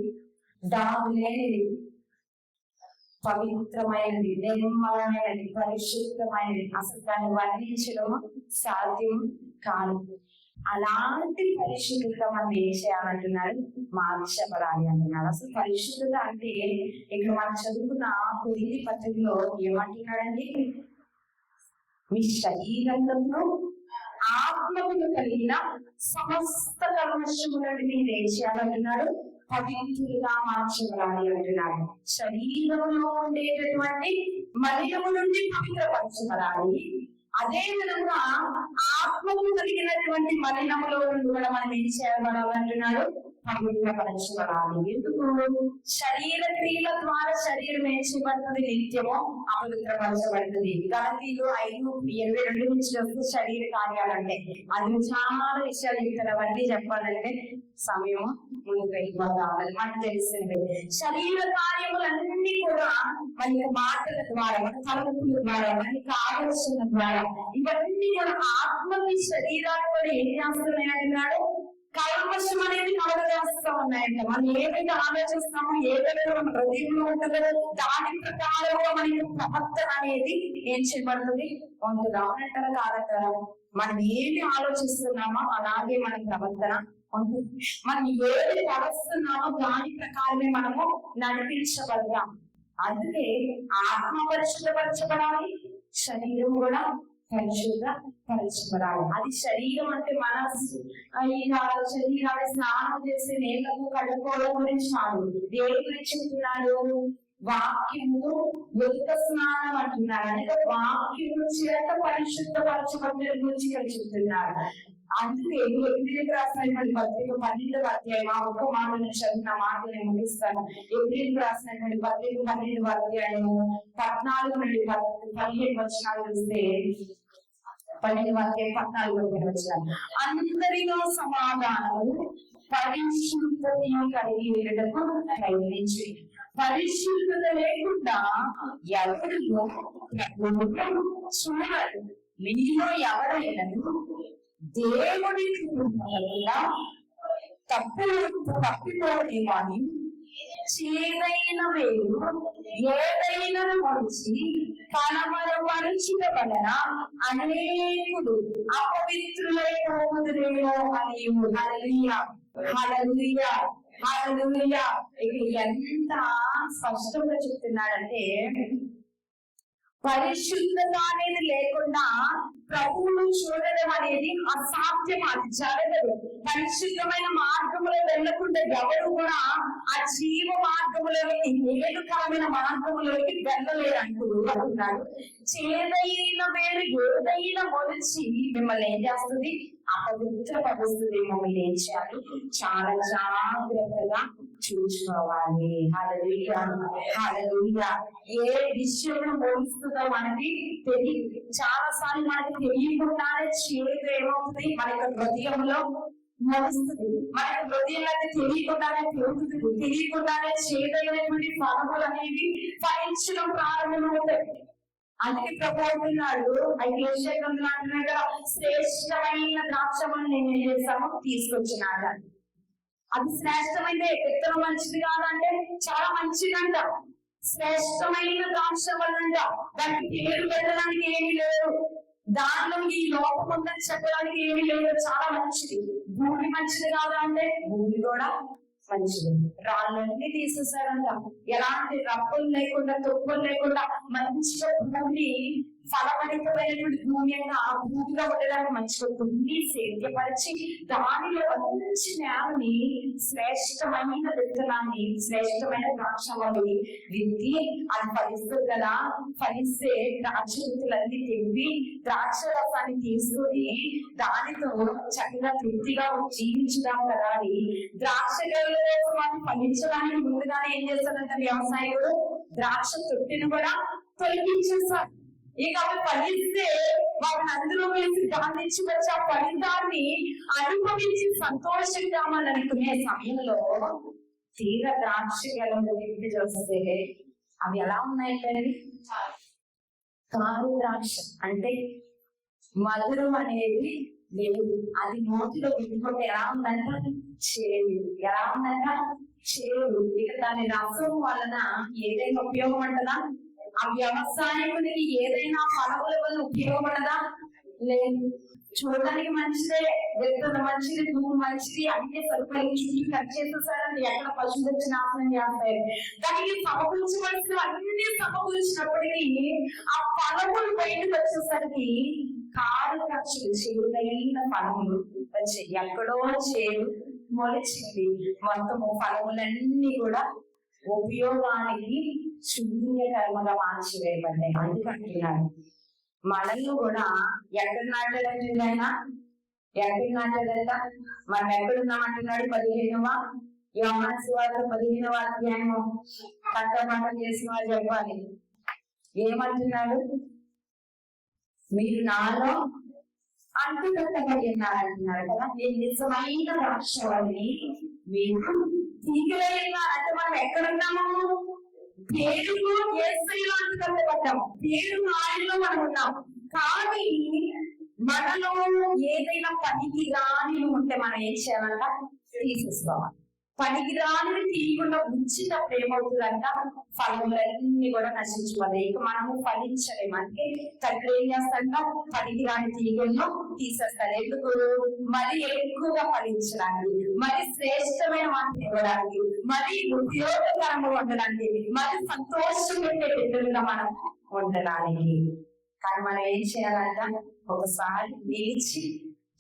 డాగు లేనిది, పవిత్రమైనది, నిర్మలమైనది, పరిశుద్ధమైనది. అసలు దాన్ని వర్ణించడం సాధ్యం కాదు. అలాంటి పరిశుద్ధత మనం ఏం చేయాలంటున్నాడు? మార్చబడాలి అంటున్నాడు. అసలు పరిశుద్ధత అంటే ఇక్కడ మనం చదువుకున్న కొరింథీ పత్రికలో ఏమంటున్నాడండి? మీ శరీరంలో ఆత్మను కలిగిన సమస్త కల్మషము నుండి మీరు ఏం చేయాలంటున్నాడు? పవిత్రులుగా మార్చబడాలి అంటున్నాడు. శరీరంలో ఉండేటటువంటి మలినము నుండి పవిత్రపరచబడాలి. అదే విధంగా ఆత్మకు కలిగినటువంటి మలినములో నుండి కూడా మనం ఏం చేయబడాలంటున్నాడు? పవిత్రపరచబడాలి. ఎందుకు? శరీర క్రియల ద్వారా శరీరం ఏం చేయబడుతుంది? నిత్యము అపవిత్రపరచబడుతుంది. గలతీయులు 5:22 నుంచి వస్తే శరీర కార్యాలంటే అది చాలా విషయాలు ఇక్కడ అవన్నీ చెప్పాలంటే సమయం ముందుకు వెళ్ళిపోతామని మనకు తెలిసింది. శరీర కార్యములన్నీ కూడా మన మాటల ద్వారా, మన తలపుల ద్వారా, మనకి ఆలోచన ద్వారా, ఇవన్నీ కూడా ఆత్మకి శరీరాన్ని కూడా ఏం చేస్తున్నాయి అంటున్నాడు? కల్మషం అనేది కలగజేస్తా ఉన్నాయంట. మనం ఏదైతే ఆలోచిస్తామో, ఏదైతే మన హృదయంలో ఉంటుందో దాని ప్రకారంగా మనకి ప్రవర్తన అనేది ఏం చేయబడుతుంది? ఉంటుందా అంటారా కాదంటారా? మనం ఏమి ఆలోచిస్తున్నామో అలాగే మన ప్రవర్తన ఉంటుంది. మనం ఏది పరుస్తున్నామో దాని ప్రకారమే మనము నడిపించబడతాం. అందుకే ఆత్మ పరిశుద్ధపరచబడాలి, శరీరం కూడా పరిశుద్ధపరచబడాలి. అది శరీరం అంటే మనస్సు. శరీరాన్ని స్నానం చేసి నీళ్లకు కడుక్కోవడం గురించి కాదు. దేని గురించి చెప్తున్నాడు? వాక్యము యుక్త స్నానం అంటున్నాడు. అంటే వాక్యము చేత పరిశుద్ధపరచబడిన గురించి చెప్తున్నాడు. అందుకే ఎబ్రిల్కి రాసినటువంటి పత్రిక 12వ అధ్యాయం ఒక్క మాటను చదివిన మాటలు నేను ముగిస్తాను. ఎబ్రిల్కి రాసినటువంటి పత్రిక 12వ అధ్యాయము 14 నుండి 15 వచనాలు చూస్తే 12వ అధ్యాయం 14 వచనాలు. అందరిలో సమాధానము పరిశుద్ధతను కలిగి ఉండటకు ప్రయత్నించి, పరిశుద్ధత లేకుండా ఎవరు చూడరు. మీలో ఎవరైనా దేవుడికి తప్పిపోలేమని చేదైన వేరు ఏదైనా మనిషి కలవరపరచుట వలన అనేకులు అపవిత్రులైపోదురేమో అని. హల్లెలూయా, హల్లెలూయా, హల్లెలూయా. ఎంత స్పష్టంగా చెప్తున్నాడంటే పరిశుద్ధత అనేది లేకుండా ప్రభువును చూడడం అనేది అసాధ్యం, అది జరగదు. పరిశుద్ధమైన మార్గంలో వెళ్ళకుండా ఎవరు కూడా ఆ జీవ మార్గములోకి, ఏడుకరమైన మార్గములోకి వెళ్ళలేరు అంటున్నాడు. చేదైన వేరు ఏదైనా మొలిచి మిమ్మల్ని ఏం చేస్తుంది? అపవిత్రపరుస్తుంది. మమ్మల్ని ఏం చేయాలి? చాలా జాగ్రత్తగా చూసుకోవాలి. హల్లెలూయా, హల్లెలూయా. ఏ విషయంలో మోస్తుందో మనకి తెలియదు. చాలా సార్లు మనకి తెలియకుండానే చేదు ఏమవుతుంది? మన యొక్క హృదయంలో మొలుస్తుంది. మనకు హృదయంలో తెలియకుండానే పెరుగుతుంది, తెలియకుండానే చేదైనటువంటి ఫలములు అనేవి ఫలించడం ప్రారంభమవుతాయి. అందుకే ప్రభు అంటున్నాడు, యెషయా గ్రంథంలో అంటున్నాడు కదా, శ్రేష్టమైన ద్రాక్షలను నేను ఏం చేశాను, తీసుకొచ్చినాడు. అది శ్రేష్టమైనదే. విత్తనం మంచిది కాదంటే చాలా మంచిదంట. శ్రేష్టమైన ద్రాక్ష వల్లంట. దానికి పేరు పెట్టడానికి ఏమీ లేదు, దానిలో ఈ లోపం ఉందని చెప్పడానికి ఏమీ లేదు. చాలా మంచిది. భూమి మంచిది కాదా అంటే భూమి కూడా మంచిది. రాళ్ళన్నీ తీసేసారంట. ఎలాంటి రప్పులు లేకుండా, తొక్కులు లేకుండా మంచిగా భూమి ఫలభరితమైనటువంటి భూమి అయినా ఆ భూమిలో ఉండడానికి మంచిగా దున్ని సేద్యపరిచి దానిలో మంచి నేలని, శ్రేష్టమైన విత్తనాన్ని, శ్రేష్టమైన ద్రాక్షని విత్తి అది ఫలిస్తుంది కదా. ఫలిస్తే ద్రాక్ష విత్తులన్నీ తెంపి ద్రాక్ష రసాన్ని తీసుకొని దానితో చక్కగా తృప్తిగా జీవించుదాం కదా అని ద్రాక్ష వాళ్ళు ఫలించడానికి ముందుగానే ఏం చేస్తారంటే వ్యవసాయకుడు ద్రాక్ష తొట్టిని కూడా తొలగించేస్తారు. ఇక అవి ఫలిస్తే వాటిని అందులో వేసి గాంధించి వచ్చి ఆ ఫలితాన్ని అనుభవించి సంతోషంగా అని అనుకునే సమయంలో తీర ద్రాక్ష గెలలు తిప్పి చూస్తే అవి ఎలా ఉన్నాయంటే కారు ద్రాక్ష అంటే మధురం అనేది లేదు. అది నోటిలో పెట్టుకుంటే ఎలా ఉందంట, చేదు. ఎలా ఉందంట, చేదు. ఇక దాని రసం వలన ఏదైనా ఉపయోగం ఉంటుందా? ఆ వ్యవసాయకునికి ఏదైనా ఫలముల వల్ల ఉపయోగపడదా? లేదు. చూడడానికి మంచిదే, విత్తనం మంచిది, భూమి మంచిది, అన్ని సరిపోయి చుట్టూ కట్ చేసేసారని ఎక్కడ పశువులు తెచ్చి నాశనం చేస్తారు. దానికి సమకూర్చవలసిన అన్ని సమకూర్చినప్పటికీ ఆ ఫలములు బయటకు వచ్చేసరికి కారు ఖర్చులు, చేదులైన ఫలములు వచ్చి ఎక్కడో చేదు మొలిచింది. మొత్తము ఫలములన్నీ కూడా ఉపయోగానికి శూన్యకర్మగా మార్చివేయబడ్డాయి. అందుకంటున్నాడు మనల్ని కూడా ఎక్కడ నాటాడండి ఆయన, ఎక్కడ నాటాడంట. మనం ఎక్కడున్నామంటున్నాడు? 15వ యోహాను సువార్త 15వ అధ్యాయము కట్టమంట చేసిన వారు చెప్పాలి. ఏమంటున్నాడు? మీరు నాలో అంటుకట్టబడి ఉన్నారంటున్నాడు కదా. నేను నిజమైన ద్రాక్షవల్లిని, మీరు తీగలై ఉన్నారంటే మనం ఎక్కడున్నాము? పేరులో యేసయ్యలో అంటుకట్టబడ్డాము, పేరు ఆయనలో మనం ఉన్నాము. కానీ మనలో ఏదైనా పనికి రాని ఉంటే మనం ఏం చేయాలంట? తీసేసుకోవాలి. పనికి రాని తీయకుండా ఉంచినప్పుడు ఏమవుతుందంట? ఫలములన్నీ కూడా నశించుకోవాలి. ఇక మనము ఫలించలేము. అంటే తండ్రి ఏం చేస్తాడంట? పనికి రాని తీగలను తీసేస్తాడు. ఎందుకు? మరి ఎక్కువగా ఫలించడానికి, మరి శ్రేష్టమైన వాటిని ఇవ్వడానికి, మరి ఉపయోగకరంగా ఉండడానికి, మరి సంతోషం పెట్టే బిడ్డలుగా మనం ఉండడానికి. కానీ మనం ఏం చేయాలంట? ఒకసారి నిలిచి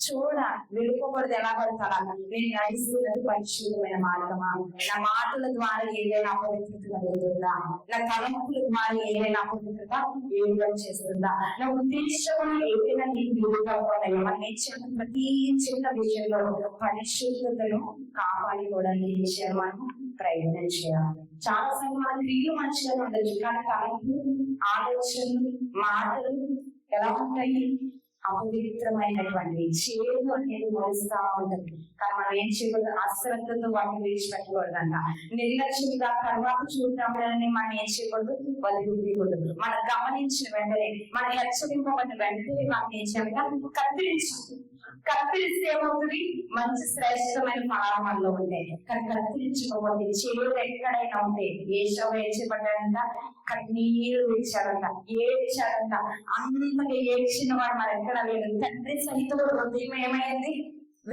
చూడాలి. వెళ్ళిపోకూడదు. ఎలా పడతారా? నేను నడుస్తున్నది పరిశుద్ధమైన మార్గమా? నా మాటల ద్వారా ఏదైనా అపవిత్రత కలుగుతుందా? నా తలంపుల ద్వారా ఏదైనా అపవిత్రత ఏదైనా చేస్తుందా? నా ఉద్దేశం ఏదైనా నీకు దూరంగా మనం ఇచ్చిన ప్రతి చిన్న విషయంలో పరిశుద్ధతను కాపాడుకోవడానికి ఏం చేయాలి? మనం ప్రయత్నం చేయాలి. చాలా సార్లు మన క్రియలు మంచిగా ఉండొచ్చు, కానీ తలంపు, ఆలోచనలు, మాటలు ఎలా ఉంటాయి? అపవిత్రమైనటువంటి చేదు అనేది మొలుస్తా ఉంటుంది. కానీ మనం ఏం చేయకూడదు? అశ్రద్ధతో వాటిని విడిచిపెట్టకూడదంట. నిర్లక్ష్యంగా తర్వాత చూద్దామని మనం ఏం చేయకూడదు? వదిలికూడదు. మనం గమనించిన వెంటనే, మనం హెచ్చరింపబడిన వెంటనే మనం ఏం చేయాలి? కత్తిరిస్తే ఏమవుతుంది? మంచి శ్రేష్టమైన ఫలాలు మనలో ఉంటాయి. కానీ కత్తిరించుకోవాలి. చేదు ఎక్కడైనా ఉంటే ఏషవ ఏడ్చబడ్డాడంట, కన్నీరు విడిచాడంట, ఏడ్చాడంట. అంతగా ఏడ్చిన వాడు మరి ఎక్కడ లేదు. తండ్రి సహితం హృదయం ఏమైంది?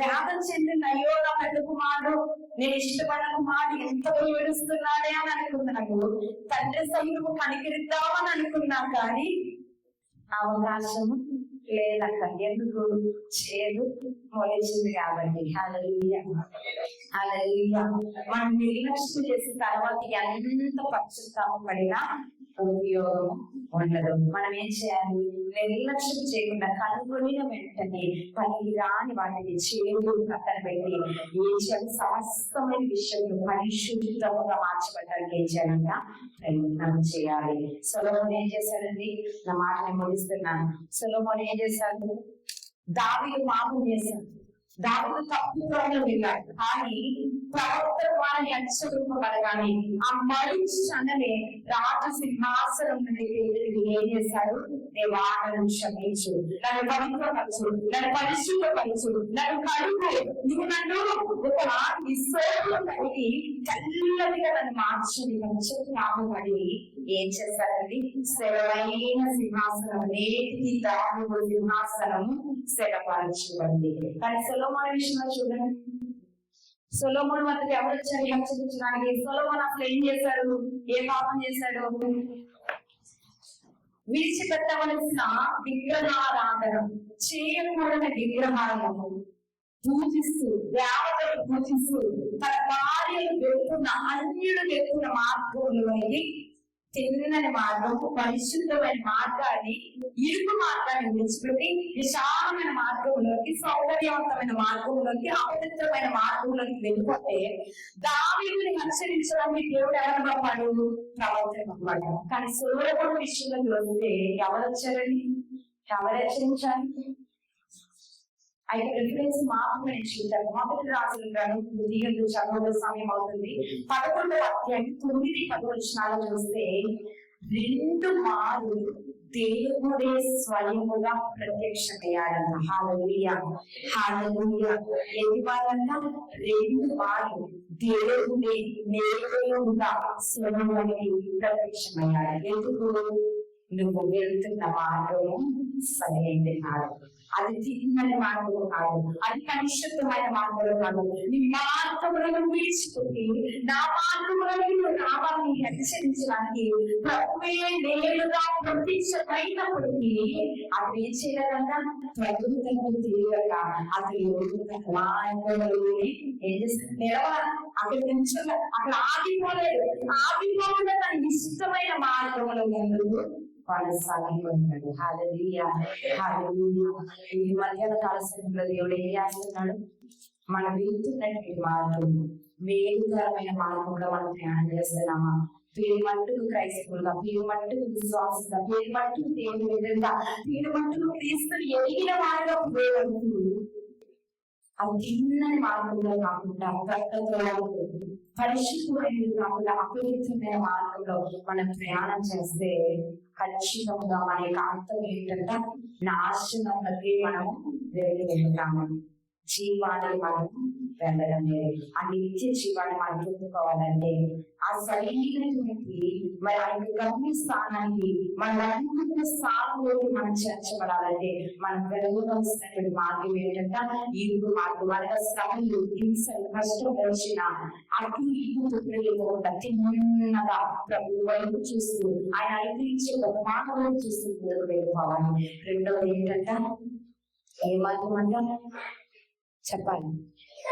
వ్యాధం చెందింది. అయ్యో నా పెద్ద కుమారుడు, నేను ఇష్టపడిన కుమారుడు ఎంతగా ఏడుస్తున్నాడే అని అనుకున్నాను. తండ్రి సహితం కనికరిద్దామని అనుకున్నా, కానీ అవకాశం లేదంట. ఎందుకు? చేదు మొలిచింది కాబట్టి. హల్లెలూయా, హల్లెలూయా. మనం నిర్లక్ష్యం చేసిన తర్వాత ఎంత పశ్చాత్తాపడినా ఉపయోగం ఉండదు. మనం ఏం చేయాలి? నిర్లక్ష్యం చేయకుండా కనుగొనిన వెంటనే పని రాని వాటిని చేదు పక్కన పెట్టి ఏం చేయాలి? సమస్తమైన విషయంలో పరిశుద్ధంగా మార్చబడడానికి ఏం చేయాలంట? ప్రయత్నం చేయాలి. సొలొమోను ఏం చేశాడండి? నా మాటని ముగిస్తున్నాను. సొలొమోను ఏం చేశాడు? దావీదు పాపం చేశాడు. దావీదు తప్పుగా వెళ్ళాడు, కానీ ప్రవక్త ద్వారా హెచ్చరింపబడగానే ఆ మరుక్షణమే రాజు సింహాసనం నుండి ఏం చేశాడు? దేవా నన్ను క్షమించు, నన్ను పవిత్రపరచు, నన్ను పరిశుద్ధపరచు, నన్ను కడుగు, నువ్వు నన్ను ఒక విశ్వాసం కలిగి తెల్లదిగా నన్ను మార్చని పడి ఏం చేశారండి? స్థిరమైన సింహాసనం, నేటికి దావీదు సింహాసనం స్థిరపరచబడింది. కానీ సొలొమోను విషయంలో చూడండి, సొలొమోను వద్దకు ఎవరు వచ్చారు హెచ్చరించడానికి? సొలొమోను అసలు ఏం చేశాడు? ఏ పాపం చేశాడు? విడిచిపెట్టవలసిన విగ్రహారాధన, చేయకూడని విగ్రహాలను పూజిస్తూ, దేవతలు పూజిస్తూ, తన భార్యలు వెళ్తున్న అన్యులు వెళ్తున్న మార్గంలోకి, తిన్నని మార్గం, పరిశుద్ధమైన మార్గాన్ని, ఇరుకు మార్గాన్ని విడిచిపెట్టి విశాలమైన మార్గంలోకి, సౌకర్యవంతమైన మార్గంలోకి, అపవిత్రమైన మార్గంలోకి వెళ్ళిపోతే దావీదుని హెచ్చరించడానికి దేవుడు ఎవరు పంపాడు? ప్రవక్తను పంపాడు. కానీ సొలొమోను విషయంలోకి వస్తే ఎవరు వచ్చారండి? ఎవరు హెచ్చరించాలి? అయితే రిఫరెన్స్ మాత్రమే చూద్దాం. మొదటి రాజుల గ్రంథం చదవడం సమయం అవుతుంది. 11వ అధ్యాయం 9-10 వచనాలు చూస్తే 2 మార్లు దేవుడే స్వయముగా ప్రత్యక్షమయ్యాడంట. హల్లెలూయా, హల్లెలూయా. ఎన్ని మార్లంట? 2 మార్లు దేవుడే నేరుగా స్వయముగా ప్రత్యక్షమయ్యాడు. ఎందుకు? నువ్వు వెళ్తున్న మార్గము సరైనది కాదు, అది తిన్నని మార్గం కాదు, అది పరిశుద్ధమైన మార్గం కాదు. నీ మార్గములను విడిచిపెట్టి నా మార్గములను నువ్వు రావాలని హెచ్చరించడానికి ప్రభువే నేరుగా ప్రత్యక్షమైనప్పటికీ అతను ఏం చేయలేదంట? ప్రభుత్వం తెలియక అతను మార్గంలోనే ఏం చేస్తాడు? నిలవాలి. అక్కడ నిల్చున్న అక్కడ ఆగిపోలేదు. ఆగిపోకుండా తన ఇష్టమైన మార్గంలో ముందు కొనసాగిపోయినాడు. హల్లెలూయా, హల్లెలూయా. ఈ మధ్యాహ్న కాల సమయంలో దేవుడు ఏం చేస్తున్నాడు? మనం వెళ్తున్నటువంటి మార్గం మేలుకరమైన మార్గంలో మనం ప్రయాణం చేస్తున్నామా? పేరు మట్టుకు క్రైస్తవులుగా, పేరు మట్టుకు విశ్వాసంగా, పేరు మట్టుకు దేవుని విధంగా, పేరు మట్టుకు క్రీస్తుని ఎదిగిన వారిగా ఉపయోగపడుతూ అది తిన్నని మార్గంలో కాకుండా, పరిశుద్ధమైనది కాకుండా అపవిత్రమైన మార్గంలో మనం ప్రయాణం చేస్తే ఖచ్చితంగా మన యొక్క అర్థం ఏంటంటే నాశనంలోకి మనము వెళ్తాము. జీవాన్ని మనం వెళ్ళడం లేదు. ఆ నిత్య జీవాన్ని మనం పొందుకోవాలంటే ఆ సరైనటువంటి మరి ఆ యొక్క గమ్య స్థానానికి మనం అనుకున్న స్థానంలోకి మనం చేర్చబడాలంటే మనం వెళ్ళవలసినటువంటి మార్గం ఏంటంటే ఇరుగు మార్గం. అనగా శ్రమలు, హింసలు, కష్టం వచ్చిన అటు ఇటు తొక్కలేకుండా తిన్నగా ప్రభు వైపు చూస్తూ ఆయన అనుగ్రహించే ఒక మార్గంలో చూస్తూ ముందుకు వెళ్ళిపోవాలి. రెండవది ఏంటంటే ఏ మార్గం అంటే చెప్పాలి,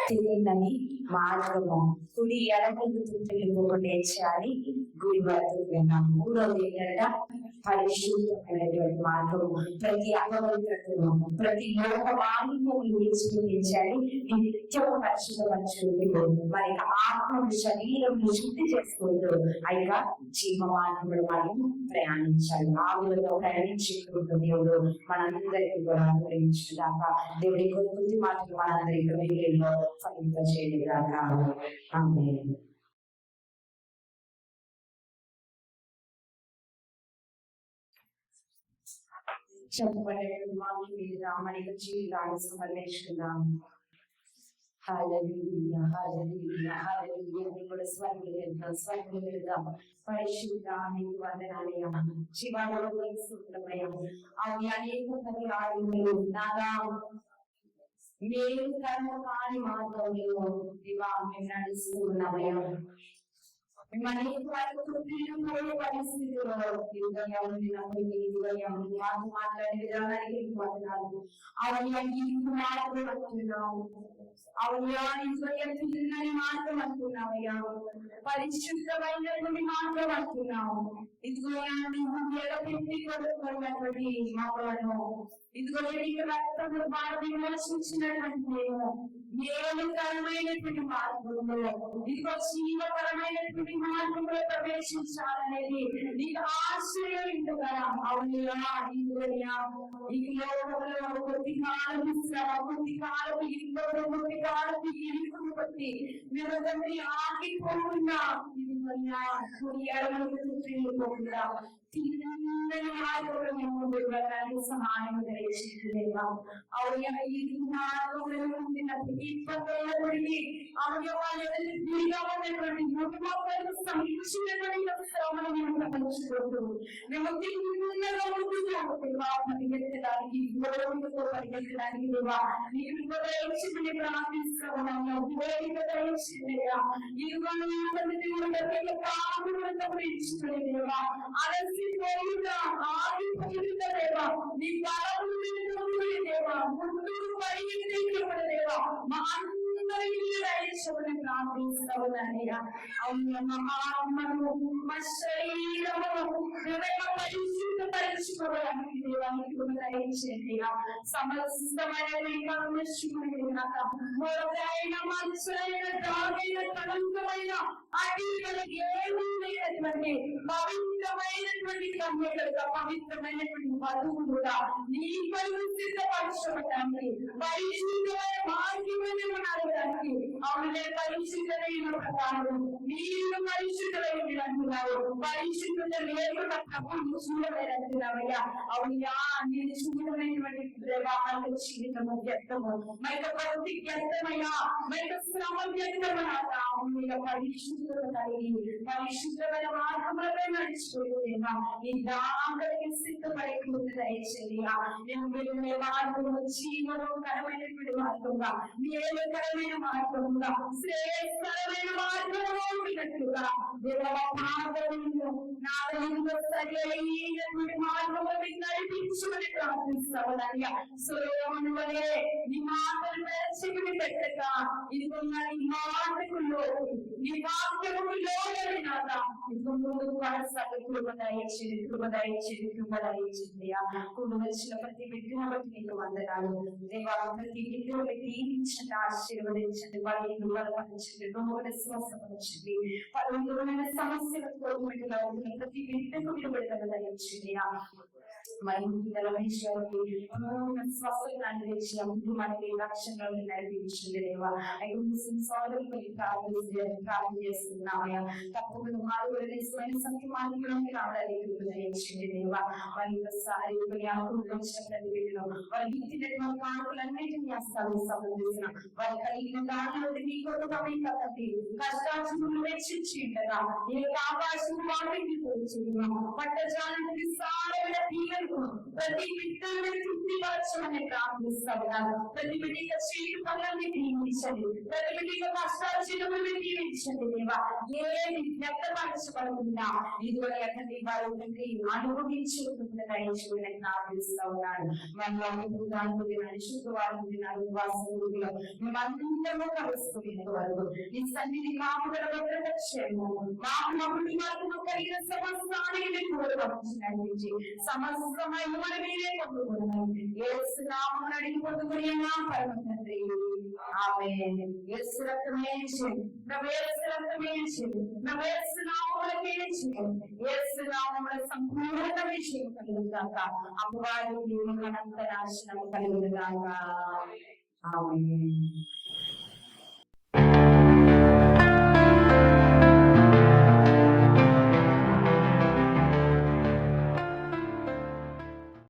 తెలియదని మార్గము, కుడి ఎడమకు తుట్టుకోకుండా ఏం చేయాలి? గుడి వరకు విన్నాము. మూడవది ఏంటంటే పరిశుద్ధమైనటువంటి మార్గము, ప్రతి అపవిత్రతను, ప్రతి లోక మార్గము విడిచిపెట్టించాలి. నిత్యం పరిశుద్ధపరచుకుంటూ మరి ఆత్మ శరీరం శుద్ధి చేసుకుంటూ అయిగా జీవ మార్గములు మనం ప్రయాణించాలి. ఆ విధంగా ప్రయాణించుకుంటూ దేవుడు మనందరికీ కూడా అనుగ్రహించుగాక. దేవుడి కొద్ది మాటలు మనందరికీ వీళ్ళలో ఫలింపజేయగాక. ఆమేన్. చెప్పబడే మనకి జీవితాన్ని సమర్పించుకుందాం. హల్లెలూయా, హల్లెలూయా, హల్లెలూయా. కూడా స్వయంగా వెళ్దాం. పరిశుద్ధానికి వందనాలయ్యా, జీవాలలో సూత్రమయ్యా. అవి అనేక పర్యాలు నాగా మేలు కర్మ కాని మార్గంలో మేము నడుస్తూ ఉన్నామయ్యా. పరిస్థితుల్లో మాట్లాడే విధానానికి మార్గం అనుకున్నావయ్యా, పరిశుద్ధమైనటువంటి మార్గం అనుకున్నావు. ఇదిగో పెట్టి కొడుకున్నటువంటి మాటలను, ఇదిగో రక్తంలో బాగా విమర్శించినటువంటి మేలుకరమైనటువంటి మార్గంలో, ఇదిగో జీవపరమైనటువంటి మార్గంలో ప్రవేశించాలనేది నీకు ఆశ్చర్యంగా. అవునయ్యా, ఇందువయ్యా ఈ లోకంలో కొద్ది కాలపు శ్రమ, కొద్ది కాలపు ఇల్లు, కొద్ది కాలపు ఇరుకును బట్టి మేము తండ్రి ఆగిపోకుండా, ఇదివయ్యా ఎడమకు తిరిగిపోకుండా తిన్నని మార్గంలో మేము వెళ్ళడానికి సహాయం దయచేయలేదా. అవునా, ఈ మార్గంలో ఉండిన ఇబ్బందులపడి అవును వాళ్ళు ఫ్రీగా ఉన్నటువంటి కుటుంబాలను సంరక్షించినటువంటి శ్రమను మేము పంచుకుంటూ మేము తిన్నగా ఉంటున్నాము. పరిగెత్తడానికి గౌరవంతో పరిగెత్తడానికి దేవా నీకు దయచేయమని ప్రార్థిస్తూ ఉన్నాము. వేదిక దయచేయలేదా. దేవా అలసిపోయినా ఆగిపోయిన దేవా నీ దేవా ముందు పరిగెత్తే దేవా మా అందరికీ దయచేయమని ప్రార్థిస్తూ ఉన్నానయ్యా. అవును మా ఆత్మను మా శరీరమును పరిశుద్ధపరచుకోవడానికి దేవానికి దయచేయండిగా. సమస్తమైన మొదలైన మనసులైన దాగైన కలంకమైన అడిగలకి ఏమీ లేనటువంటి పవిత్రమైనటువంటి కన్యకలుగా, పవిత్రమైనటువంటి వధువులుగా నీ పనులు సిద్ధపరచడానికి, పరిశుద్ధమైన మార్గమైన అడగడానికి. అవునులే, పరిశుద్ధమైన ప్రకారం మీరు పరిశుద్ధమైన అంటున్నారు, పరిశుద్ధత లేకుండా ప్రభుత్వం చూడలేదంటున్నావయ్యా. అవునయ్యా, నేను చూడమైనటువంటి ప్రభావాలు జీవితము వ్యక్తము మైక ప్రతి వ్యక్తమయ్యా, మైక శ్రమ వ్యక్తమయ్యా. అవునయ్యా, పరిశుద్ధత కలిగి పరిశుద్ధమైన మార్గంలో నడిచిపోయేవా ఈ దానికి సిద్ధపడకుండా దయచేయ్యా. నేను వెళ్ళే మార్గము జీవనకరమైనటువంటి మార్గంగా, మేలుకరమైన మార్గంగా, శ్రేయస్కరమైన మార్గంలో ఉండినట్లుగా మార్గంలో నా సరైనటువంటి మార్గంలో నడిపించమని ప్రార్థిస్తావయ్యా. సొలొమోను వలె నీ మాటలు మెరచిమని పెట్టక, ఇదిగో నీ మాటకు లోటు, నీ వాక్యముకు లోబడి నాదా ఇదిగో ముందుకు కొనసాగే కృప దయచేయండి, కృప దయచేయండి, కృప దయచేయండియా. కూడి వచ్చిన ప్రతి బిడ్డను బట్టి నీకు వందనాలు దేవా. ప్రతి బిడ్డను దీవించండి, ఆశీర్వదించండి, వాళ్ళ ఇల్లు బలపరచండి, రోగుల స్వస్థపరచండి, పలువురైన సమస్యలకు ప్రతి బిడ్డకు విడుదల దయచేయండియా. మరి రమేష్ గారికి స్వస్థతను తెచ్చి మనకి రక్షణలో నడిపించండి దేవా. సోదరులు ప్రార్థన చేస్తున్నామయ్యా. తప్పకుండా మార్గంలో తీసుకుని సత్య మార్గంలోకి రావడానికి దయచేయండి దేవా. మరి ఒకసారి వచ్చిన ప్రతి వీటిలో వారి ఇచ్చినటువంటి కానుకలన్నిటిని సంబంధించిన వారి కలిగిన దానిలో నీ కొడుకమే కాబట్టి కష్టాచులు వెచ్చించి ఉండగా ఏ ఆకాశం వాటికి పట్టజాలను విస్తారమైన తీగలకు ప్రతి బిడ్డలను తృప్తిపరచమని ప్రార్థిస్తున్నాను. ప్రతి బిడ్డ చేతి పనులని దీవించండి, ప్రతి బిడ్డ కష్టాల చిన్నమని దీవించండి దేవా. ఏది వ్యక్తపరచబడుతుందా ఇదివరకు ఎక్కడి వారు అనుభవించుకుంటున్న దయచేయమని ప్రార్థిస్తూ ఉన్నాను. మన శుక్రవారం ఉపవాసంలో మేమందరూ కలుసుకునే వరకు నీ సన్నిధి కాపుదల భద్రపరిచేము. మాకు మా కుటుంబాలకు కలిగిన సమస్తానికి నడిపించి సమస్తమైన మీరే పొందుకున్నాను. యేసు నామమున అడిగి పొందుకున్నాం పరమ తండ్రి, ఆమేన్. యేసు రక్తమే చేయండి, యేసు రక్తమే చేయండి, యేసు నామములకే చేయండి. యేసు నామముల సంపూర్ణ విజయం కలుగుగాక, అపవాది అనంత నాశనం కలుగుగాక. ఆమేన్.